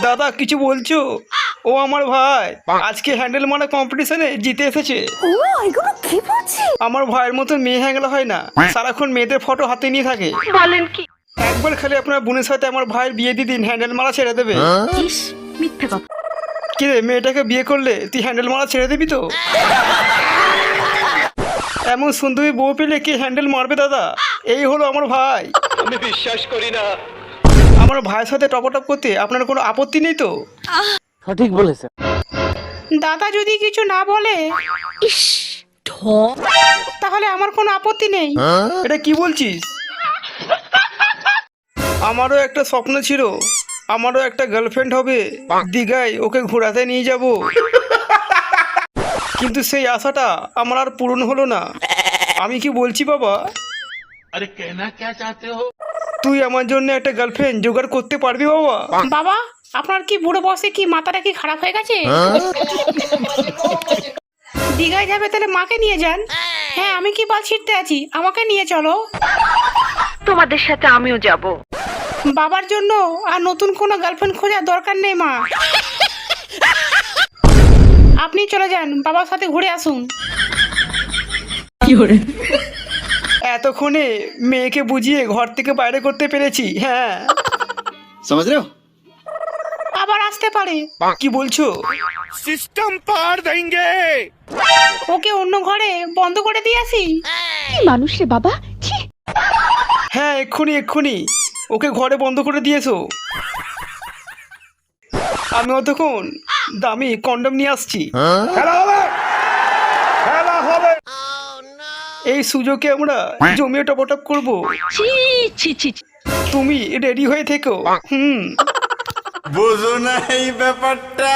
দাদা কিছু বলছো? ও আমার ভাই আজকে হ্যান্ডেল মারা কম্পিটিশনে জিতে এসেছে। আমার ভাইয়ের মতো মেয়ে হ্যাংলা হয় না, সারাক্ষণ মেয়েদের ফটো হাতে নিয়ে থাকে। বলেন কি? একবার খালি আপনার বোনের সাথে আমার ভাইয়ের বিয়ে দিয়ে দিন, হ্যান্ডেল মারা ছেড়ে দেবে। ইস, মিথ্যে কথা। কি রে, মেয়েটাকে বিয়ে করলে তুই হ্যান্ডেল মারা ছেড়ে দিবি তো? এমন সুন্দরী বউ পেলে কি হ্যান্ডেল মারবে দাদা? এই হলো আমার ভাই। আমি বিশ্বাস করি না। আমার ভাইয়ের সাথে টপাটপ করতে আপনার কোনো আপত্তি নেই তো? সঠিক বলেছে। দাদা যদি কিছু না বলে ইস, ঢং। তাহলে আমার কোনো আপত্তি নেই। এটা কি বলছিস? আমারও একটা স্বপ্ন ছিল, আমারও একটা গার্লফ্রেন্ড হবে, দীঘায় ওকে ঘোরাতে নিয়ে যাব। কিন্তু সেই আশাটা আমার আর পূরণ হলো না। আমি কি বলছি বাবা, আরে কেনা কে চাতে হো? তুই আমার জন্য একটা গার্লফ্রেন্ড জোগাড় করতে পারবি বাবা? বাবা, আপনার কি বুড়ো বয়সে কি মাথাটা কি খারাপ হয়ে গেছে? দীঘায় যাবে তাহলে মাকে নিয়ে যান। হ্যাঁ, আমি কি বাল ছিটতে আছি, আমাকে নিয়ে চলো। তোমাদের সাথে আমিও যাব। বাবার জন্য আর নতুন কোনো গার্লফ্রেন্ড খোঁজার দরকার নেই মা। আপনি চলে যান, বাবার সাথে ঘুরে আসুন। এতক্ষণে মেয়েকে বুঝিয়ে ঘর থেকে বাইরে করতে পেরেছি। হ্যাঁ, समझ रहे हो? আবার আসতে পারে। কি বলছো? সিস্টেম পার দেंगे। ওকে অন্য ঘরে বন্ধ করে দিয়ে আসি। মানুষ রে বাবা, ছি। হ্যাঁ, এক্ষুনি ওকে ঘরে বন্ধ করে দিয়েছো। আমি অতক্ষণ দামি কন্ডম নিয়ে আসছি। এই সুযোগে আমরা জমিয়ে টপটপ করবো। ছি ছি ছি ছি। তুমি রেডি হয়ে থেকো। বুঝো না এই ব্যাপারটা।